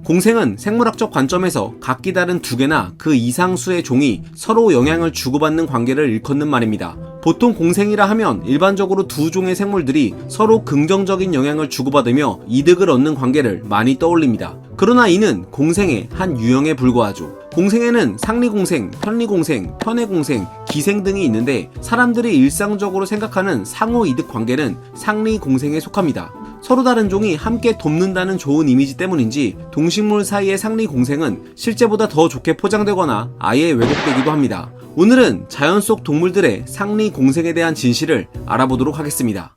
공생은 생물학적 관점에서 각기 다른 두 개나 그 이상 수의 종이 서로 영향을 주고받는 관계를 일컫는 말입니다. 보통 공생이라 하면 일반적으로 두 종의 생물들이 서로 긍정적인 영향을 주고받으며 이득을 얻는 관계를 많이 떠올립니다. 그러나 이는 공생의 한 유형에 불과하죠. 공생에는 상리공생, 편리공생, 편해공생, 기생 등이 있는데 사람들이 일상적으로 생각하는 상호이득 관계는 상리공생에 속합니다. 서로 다른 종이 함께 돕는다는 좋은 이미지 때문인지 동식물 사이의 상리공생은 실제보다 더 좋게 포장되거나 아예 왜곡되기도 합니다. 오늘은 자연 속 동물들의 상리공생에 대한 진실을 알아보도록 하겠습니다.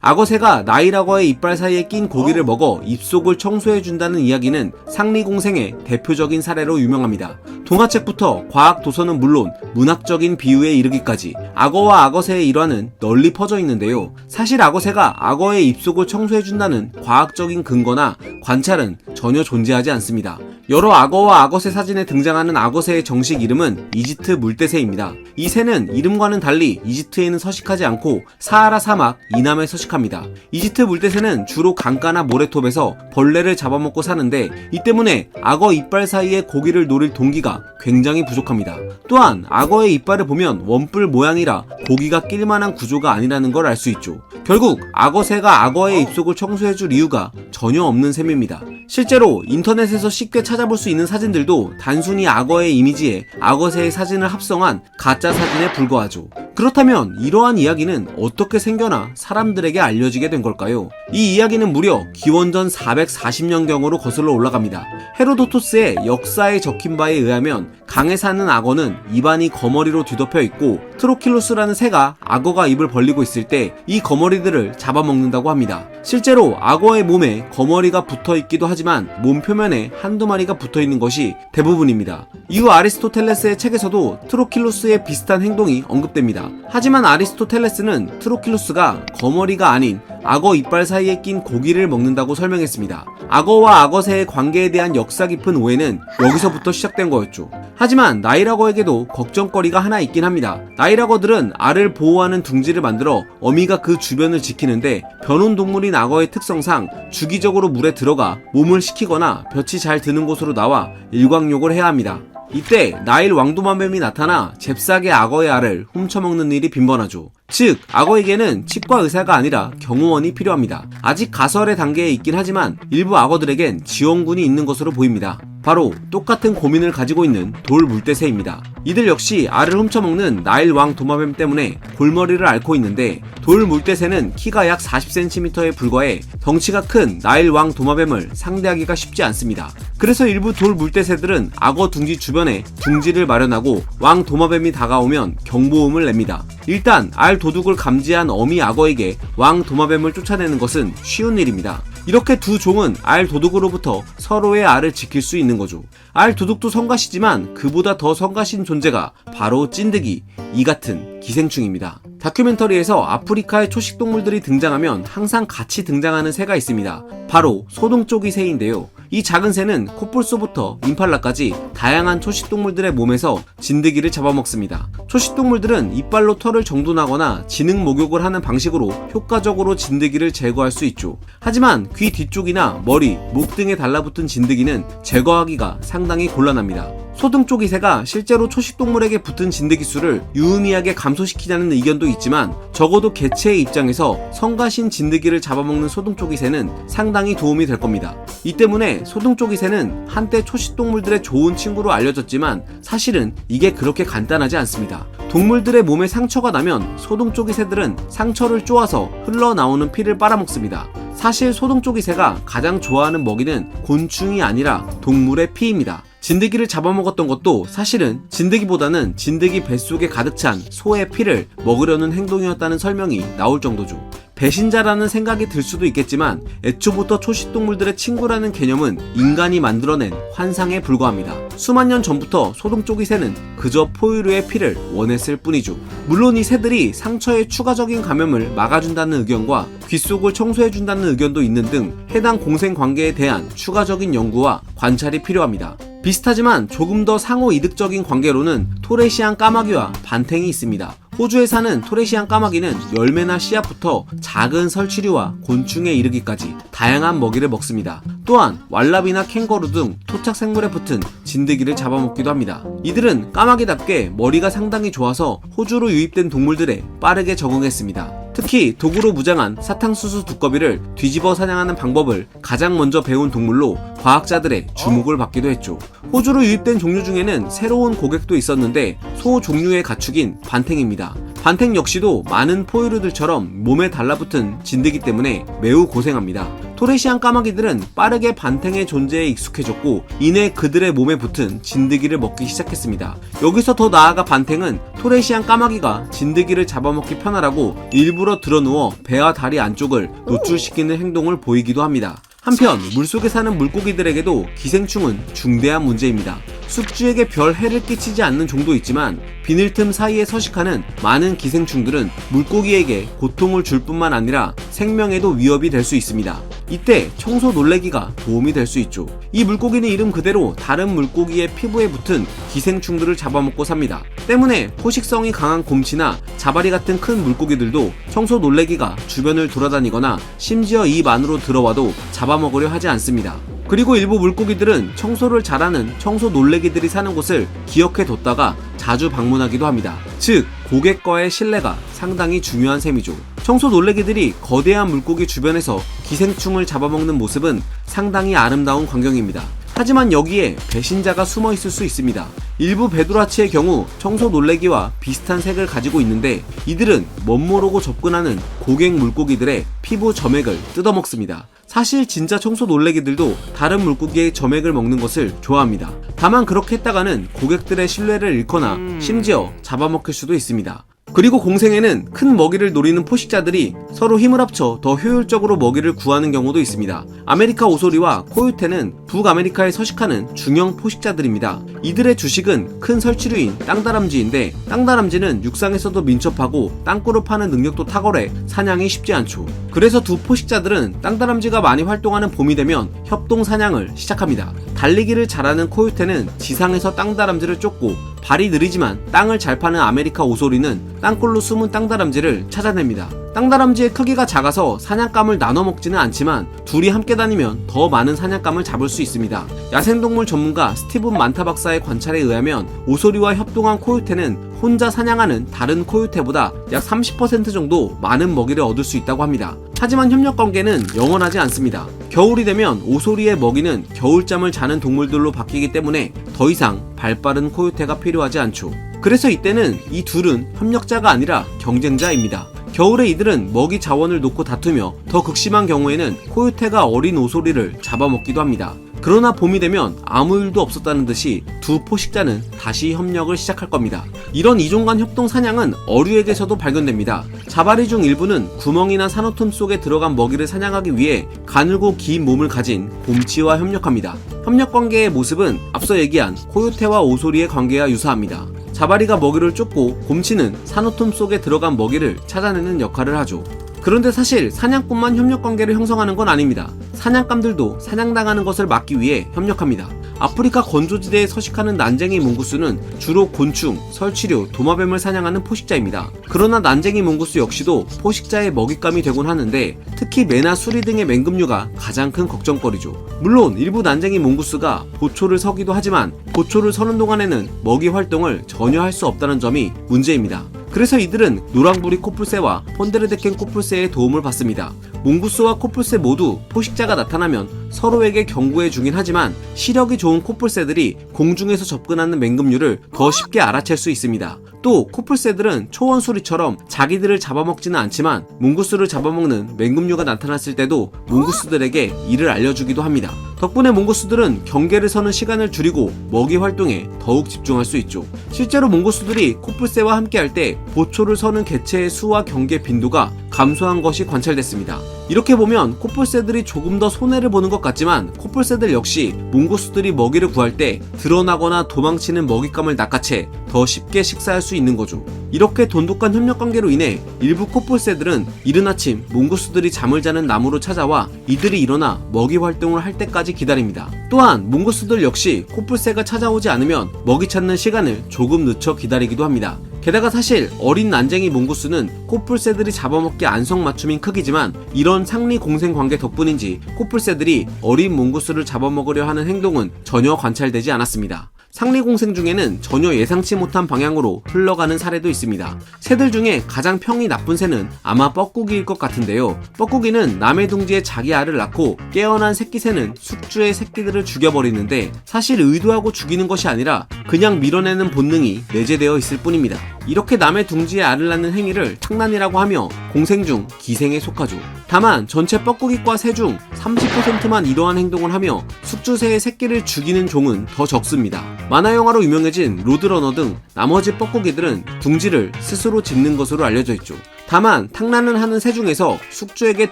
악어새가 나일악어의 이빨 사이에 낀 고기를 먹어 입속을 청소해준다는 이야기는 상리공생의 대표적인 사례로 유명합니다. 동화책부터 과학 도서는 물론 문학적인 비유에 이르기까지 악어와 악어새의 일화는 널리 퍼져 있는데요. 사실 악어새가 악어의 입속을 청소해준다는 과학적인 근거나 관찰은 전혀 존재하지 않습니다. 여러 악어와 악어새 사진에 등장하는 악어새의 정식 이름은 이집트 물대새입니다. 이 새는 이름과는 달리 이집트에는 서식하지 않고 사하라 사막 이남에 서식합니다. 이집트 물대새는 주로 강가나 모래톱에서 벌레를 잡아먹고 사는데 이 때문에 악어 이빨 사이에 고기를 노릴 동기가 굉장히 부족합니다. 또한 악어의 이빨을 보면 원뿔 모양이라 고기가 낄만한 구조가 아니라는 걸 알 수 있죠. 결국 악어새가 악어의 입속을 청소해줄 이유가 전혀 없는 셈입니다. 실제로 인터넷에서 쉽게 찾아볼 수 있는 사진들도 단순히 악어의 이미지에 악어새의 사진을 합성한 가짜 사진에 불과하죠. 그렇다면 이러한 이야기는 어떻게 생겨나 사람들에게 알려지게 된 걸까요? 이 이야기는 무려 기원전 440년경으로 거슬러 올라갑니다. 헤로도토스의 역사에 적힌 바에 의하면 강에 사는 악어는 입안이 거머리로 뒤덮여 있고 트로킬로스라는 새가 악어가 입을 벌리고 있을 때 이 거머리들을 잡아먹는다고 합니다. 실제로 악어의 몸에 거머리가 붙어 있기도 하지만 몸 표면에 한두 마리가 붙어 있는 것이 대부분입니다. 이후 아리스토텔레스의 책에서도 트로킬로스의 비슷한 행동이 언급됩니다. 하지만 아리스토텔레스는 트로킬로스가 거머리가 아닌 악어 이빨 사이에 낀 고기를 먹는다고 설명했습니다. 악어와 악어새의 관계에 대한 역사 깊은 오해는 여기서부터 시작된 거였죠. 하지만 나일악어에게도 걱정거리가 하나 있긴 합니다. 나일악어들은 알을 보호하는 둥지를 만들어 어미가 그 주변을 지키는데 변온동물인 악어의 특성상 주기적으로 물에 들어가 몸을 식히거나 볕이 잘 드는 곳으로 나와 일광욕을 해야 합니다. 이때 나일 왕도마뱀이 나타나 잽싸게 악어의 알을 훔쳐먹는 일이 빈번하죠. 즉 악어에게는 치과 의사가 아니라 경호원이 필요합니다. 아직 가설의 단계에 있긴 하지만 일부 악어들에겐 지원군이 있는 것으로 보입니다. 바로 똑같은 고민을 가지고 있는 돌 물대새입니다. 이들 역시 알을 훔쳐먹는 나일 왕 도마뱀 때문에 골머리를 앓고 있는데 돌 물대새는 키가 약 40cm에 불과해 덩치가 큰 나일 왕 도마뱀을 상대하기가 쉽지 않습니다. 그래서 일부 돌 물대새들은 악어 둥지 주변에 둥지를 마련하고 왕 도마뱀이 다가오면 경보음을 냅니다. 일단 알 도둑을 감지한 어미 악어에게 왕 도마뱀을 쫓아내는 것은 쉬운 일입니다. 이렇게 두 종은 알 도둑으로부터 서로의 알을 지킬 수 있는 거죠. 알 도둑도 성가시지만 그보다 더 성가신 존재가 바로 찐득이, 이 같은 기생충입니다. 다큐멘터리에서 아프리카의 초식동물들이 등장하면 항상 같이 등장하는 새가 있습니다. 바로 소동쪽이 새인데요. 이 작은 새는 코뿔소부터 임팔라까지 다양한 초식동물들의 몸에서 진드기를 잡아먹습니다. 초식동물들은 이빨로 털을 정돈하거나 지능 목욕을 하는 방식으로 효과적으로 진드기를 제거할 수 있죠. 하지만 귀 뒤쪽이나 머리, 목 등에 달라붙은 진드기는 제거하기가 상당히 곤란합니다. 소등쪽이새가 실제로 초식동물에게 붙은 진드기 수를 유의미하게 감소시키자는 의견도 있지만 적어도 개체의 입장에서 성가신 진드기를 잡아먹는 소등쪽이새는 상당히 도움이 될 겁니다. 이 때문에 소등쪽이새는 한때 초식동물들의 좋은 친구로 알려졌지만 사실은 이게 그렇게 간단하지 않습니다. 동물들의 몸에 상처가 나면 소등쪽이새들은 상처를 쪼아서 흘러나오는 피를 빨아먹습니다. 사실 소등쪽이새가 가장 좋아하는 먹이는 곤충이 아니라 동물의 피입니다. 진드기를 잡아먹었던 것도 사실은 진드기보다는 진드기 뱃속에 가득 찬 소의 피를 먹으려는 행동이었다는 설명이 나올 정도죠. 배신자라는 생각이 들 수도 있겠지만 애초부터 초식동물들의 친구라는 개념은 인간이 만들어낸 환상에 불과합니다. 수만 년 전부터 소동쪽이 새는 그저 포유류의 피를 원했을 뿐이죠. 물론 이 새들이 상처의 추가적인 감염을 막아준다는 의견과 귓속을 청소해준다는 의견도 있는 등 해당 공생 관계에 대한 추가적인 연구와 관찰이 필요합니다. 비슷하지만 조금 더 상호 이득적인 관계로는 토레시안 까마귀와 반탱이 있습니다. 호주에 사는 토레시안 까마귀는 열매나 씨앗부터 작은 설치류와 곤충에 이르기까지 다양한 먹이를 먹습니다. 또한 왈라비나 캥거루 등 토착 생물에 붙은 진드기를 잡아먹기도 합니다. 이들은 까마귀답게 머리가 상당히 좋아서 호주로 유입된 동물들에 빠르게 적응했습니다. 특히 도구로 무장한 사탕수수 두꺼비를 뒤집어 사냥하는 방법을 가장 먼저 배운 동물로 과학자들의 주목을 받기도 했죠. 호주로 유입된 종류 중에는 새로운 고객도 있었는데 소 종류의 가축인 반탱입니다. 반탱 역시도 많은 포유류들처럼 몸에 달라붙은 진드기 때문에 매우 고생합니다. 토레시안 까마귀들은 빠르게 반탱의 존재에 익숙해졌고 이내 그들의 몸에 붙은 진드기를 먹기 시작했습니다. 여기서 더 나아가 반탱은 토레시안 까마귀가 진드기를 잡아먹기 편하라고 일부러 드러누워 배와 다리 안쪽을 노출시키는 행동을 보이기도 합니다. 한편 물속에 사는 물고기들에게도 기생충은 중대한 문제입니다. 숙주에게 별 해를 끼치지 않는 종도 있지만 비늘틈 사이에 서식하는 많은 기생충들은 물고기에게 고통을 줄 뿐만 아니라 생명에도 위협이 될 수 있습니다. 이때 청소 놀래기가 도움이 될 수 있죠. 이 물고기는 이름 그대로 다른 물고기의 피부에 붙은 기생충들을 잡아먹고 삽니다. 때문에 포식성이 강한 곰치나 자바리 같은 큰 물고기들도 청소 놀래기가 주변을 돌아다니거나 심지어 입 안으로 들어와도 잡아먹으려 하지 않습니다. 그리고 일부 물고기들은 청소를 잘하는 청소 놀래기들이 사는 곳을 기억해 뒀다가 자주 방문하기도 합니다. 즉, 고객과의 신뢰가 상당히 중요한 셈이죠. 청소 놀래기들이 거대한 물고기 주변에서 기생충을 잡아먹는 모습은 상당히 아름다운 광경입니다. 하지만 여기에 배신자가 숨어 있을 수 있습니다. 일부 베두라치의 경우 청소 놀래기와 비슷한 색을 가지고 있는데 이들은 멋모르고 접근하는 고객 물고기들의 피부 점액을 뜯어먹습니다. 사실 진짜 청소 놀래기들도 다른 물고기의 점액을 먹는 것을 좋아합니다. 다만 그렇게 했다가는 고객들의 신뢰를 잃거나 심지어 잡아먹힐 수도 있습니다. 그리고 공생에는 큰 먹이를 노리는 포식자들이 서로 힘을 합쳐 더 효율적으로 먹이를 구하는 경우도 있습니다. 아메리카 오소리와 코요테는 북아메리카에 서식하는 중형 포식자들입니다. 이들의 주식은 큰 설치류인 땅다람쥐인데 땅다람쥐는 육상에서도 민첩하고 땅굴을 파는 능력도 탁월해 사냥이 쉽지 않죠. 그래서 두 포식자들은 땅다람쥐가 많이 활동하는 봄이 되면 협동 사냥을 시작합니다. 달리기를 잘하는 코요테는 지상에서 땅다람쥐를 쫓고 발이 느리지만 땅을 잘 파는 아메리카 오소리는 땅굴로 숨은 땅다람쥐를 찾아냅니다. 땅다람쥐의 크기가 작아서 사냥감을 나눠 먹지는 않지만 둘이 함께 다니면 더 많은 사냥감을 잡을 수 있습니다. 야생동물 전문가 스티븐 만타 박사의 관찰에 의하면 오소리와 협동한 코요테는 혼자 사냥하는 다른 코요테보다 약 30% 정도 많은 먹이를 얻을 수 있다고 합니다. 하지만 협력관계는 영원하지 않습니다. 겨울이 되면 오소리의 먹이는 겨울잠을 자는 동물들로 바뀌기 때문에 더 이상 발빠른 코요테가 필요하지 않죠. 그래서 이때는 이 둘은 협력자가 아니라 경쟁자입니다. 겨울에 이들은 먹이 자원을 놓고 다투며 더 극심한 경우에는 코요테가 어린 오소리를 잡아먹기도 합니다. 그러나 봄이 되면 아무 일도 없었다는 듯이 두 포식자는 다시 협력을 시작할 겁니다. 이런 이종 간 협동 사냥은 어류에게서도 발견됩니다. 자바리 중 일부는 구멍이나 산호틈 속에 들어간 먹이를 사냥하기 위해 가늘고 긴 몸을 가진 곰치와 협력합니다. 협력 관계의 모습은 앞서 얘기한 코요테와 오소리의 관계와 유사합니다. 자바리가 먹이를 쫓고 곰치는 산호틈 속에 들어간 먹이를 찾아내는 역할을 하죠. 그런데 사실 사냥꾼만 협력관계를 형성하는 건 아닙니다. 사냥감들도 사냥당하는 것을 막기 위해 협력합니다. 아프리카 건조지대에 서식하는 난쟁이 몽구스는 주로 곤충, 설치류, 도마뱀을 사냥하는 포식자입니다. 그러나 난쟁이 몽구스 역시도 포식자의 먹잇감이 되곤 하는데 특히 매나 수리 등의 맹금류가 가장 큰 걱정거리죠. 물론 일부 난쟁이 몽구스가 보초를 서기도 하지만 보초를 서는 동안에는 먹이 활동을 전혀 할 수 없다는 점이 문제입니다. 그래서 이들은 노랑부리 코뿔새와 폰데르데켄 코뿔새의 도움을 받습니다. 몽구스와 코뿔새 모두 포식자가 나타나면 서로에게 경고해 주긴 하지만 시력이 좋은 코뿔새들이 공중에서 접근하는 맹금류를 더 쉽게 알아챌 수 있습니다. 또 코뿔새들은 초원수리처럼 자기들을 잡아먹지는 않지만 몽구스를 잡아먹는 맹금류가 나타났을 때도 몽구스들에게 이를 알려주기도 합니다. 덕분에 몽구스들은 경계를 서는 시간을 줄이고 먹이 활동에 더욱 집중할 수 있죠. 실제로 몽구스들이 코뿔새와 함께 할 때 보초를 서는 개체의 수와 경계 빈도가 감소한 것이 관찰됐습니다. 이렇게 보면 코뿔새들이 조금 더 손해를 보는 것 같지만 코뿔새들 역시 몽구스들이 먹이를 구할 때 드러나거나 도망치는 먹잇감을 낚아채 더 쉽게 식사할 수 있는 거죠. 이렇게 돈독한 협력관계로 인해 일부 코뿔새들은 이른 아침 몽구스들이 잠을 자는 나무로 찾아와 이들이 일어나 먹이 활동을 할 때까지 기다립니다. 또한 몽구스들 역시 코뿔새가 찾아오지 않으면 먹이 찾는 시간을 조금 늦춰 기다리기도 합니다. 게다가 사실 어린 난쟁이 몽구스는 코뿔새들이 잡아먹기 안성맞춤인 크기지만 이런 상리 공생 관계 덕분인지 코뿔새들이 어린 몽구스를 잡아먹으려 하는 행동은 전혀 관찰되지 않았습니다. 상리공생 중에는 전혀 예상치 못한 방향으로 흘러가는 사례도 있습니다. 새들 중에 가장 평이 나쁜 새는 아마 뻐꾸기일 것 같은데요. 뻐꾸기는 남의 둥지에 자기 알을 낳고 깨어난 새끼 새는 숙주의 새끼들을 죽여버리는데 사실 의도하고 죽이는 것이 아니라 그냥 밀어내는 본능이 내재되어 있을 뿐입니다. 이렇게 남의 둥지에 알을 낳는 행위를 탕난이라고 하며 공생 중 기생에 속하죠. 다만 전체 뻐꾸기과 새 중 30%만 이러한 행동을 하며 숙주새의 새끼를 죽이는 종은 더 적습니다. 만화영화로 유명해진 로드러너 등 나머지 뻐꾸기들은 둥지를 스스로 짓는 것으로 알려져 있죠. 다만 탕난을 하는 새 중에서 숙주에게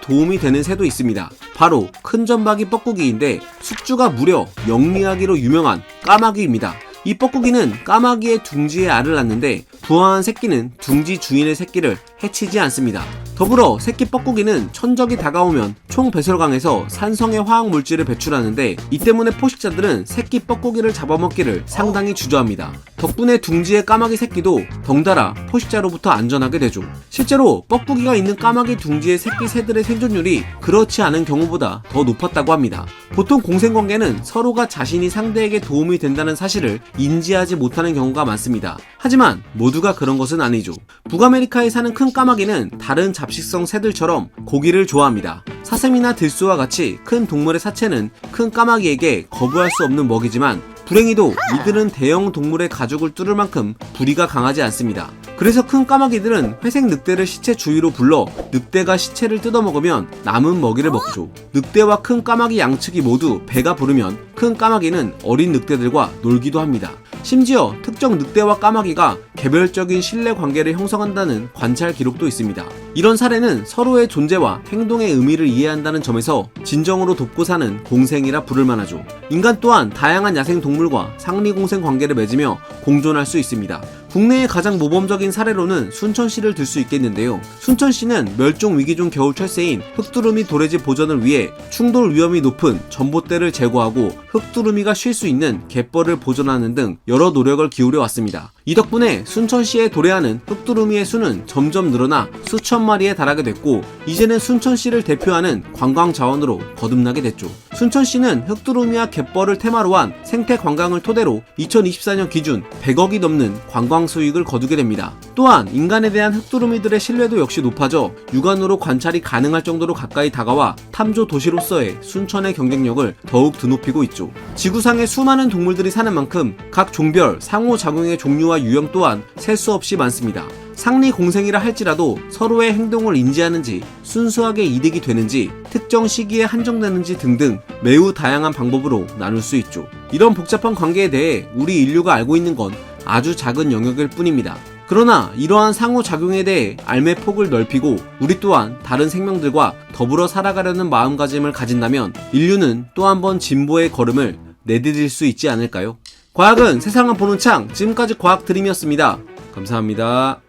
도움이 되는 새도 있습니다. 바로 큰 점박이 뻐꾸기인데 숙주가 무려 영리하기로 유명한 까마귀입니다. 이 뻐꾸기는 까마귀의 둥지에 알을 낳는데 부화한 새끼는 둥지 주인의 새끼를 해치지 않습니다. 더불어 새끼 뻐꾸기는 천적이 다가오면 총 배설강에서 산성의 화학 물질을 배출하는데 이 때문에 포식자들은 새끼 뻐꾸기를 잡아먹기를 상당히 주저합니다. 덕분에 둥지의 까마귀 새끼도 덩달아 포식자로부터 안전하게 되죠. 실제로 뻐꾸기가 있는 까마귀 둥지의 새끼 새들의 생존율이 그렇지 않은 경우보다 더 높았다고 합니다. 보통 공생관계는 서로가 자신이 상대에게 도움이 된다는 사실을 인지하지 못하는 경우가 많습니다. 하지만 모두가 그런 것은 아니죠. 북아메리카에 사는 큰 까마귀는 다른 잡식성 새들처럼 고기를 좋아합니다. 사슴이나 들소와 같이 큰 동물의 사체는 큰 까마귀에게 거부할 수 없는 먹이지만 불행히도 이들은 대형 동물의 가죽을 뚫을 만큼 부리가 강하지 않습니다. 그래서 큰 까마귀들은 회색 늑대를 시체 주위로 불러 늑대가 시체를 뜯어먹으면 남은 먹이를 먹죠. 늑대와 큰 까마귀 양측이 모두 배가 부르면 큰 까마귀는 어린 늑대들과 놀기도 합니다. 심지어 특정 늑대와 까마귀가 개별적인 신뢰 관계를 형성한다는 관찰 기록도 있습니다. 이런 사례는 서로의 존재와 행동의 의미를 이해한다는 점에서 진정으로 돕고 사는 공생이라 부를 만하죠. 인간 또한 다양한 야생 동물과 상리공생 관계를 맺으며 공존할 수 있습니다. 국내의 가장 모범적인 사례로는 순천시를 들 수 있겠는데요. 순천시는 멸종위기종 겨울철새인 흑두루미 도래지 보전을 위해 충돌 위험이 높은 전봇대를 제거하고 흑두루미가 쉴 수 있는 갯벌을 보존하는 등 여러 노력을 기울여 왔습니다. 이 덕분에 순천시에 도래하는 흑두루미의 수는 점점 늘어나 수천 마리에 달하게 됐고 이제는 순천시를 대표하는 관광 자원으로 거듭나게 됐죠. 순천시는 흑두루미와 갯벌을 테마로 한 생태 관광을 토대로 2024년 기준 100억이 넘는 관광 수익을 거두게 됩니다. 또한 인간에 대한 흑두루미들의 신뢰도 역시 높아져 육안으로 관찰이 가능할 정도로 가까이 다가와 탐조 도시로서의 순천의 경쟁력을 더욱 드높이고 있죠. 지구상에 수많은 동물들이 사는 만큼 각 종별 상호작용의 종류와 유형 또한 셀 수 없이 많습니다. 상리공생이라 할지라도 서로의 행동을 인지하는지 순수하게 이득이 되는지 특정 시기에 한정되는지 등등 매우 다양한 방법으로 나눌 수 있죠. 이런 복잡한 관계에 대해 우리 인류가 알고 있는 건 아주 작은 영역일 뿐입니다. 그러나 이러한 상호작용에 대해 알매 폭을 넓히고 우리 또한 다른 생명들과 더불어 살아가려는 마음가짐을 가진다면 인류는 또 한 번 진보의 걸음을 내디딜 수 있지 않을까요? 과학은 세상을 보는 창, 지금까지 과학 드림이었습니다. 감사합니다.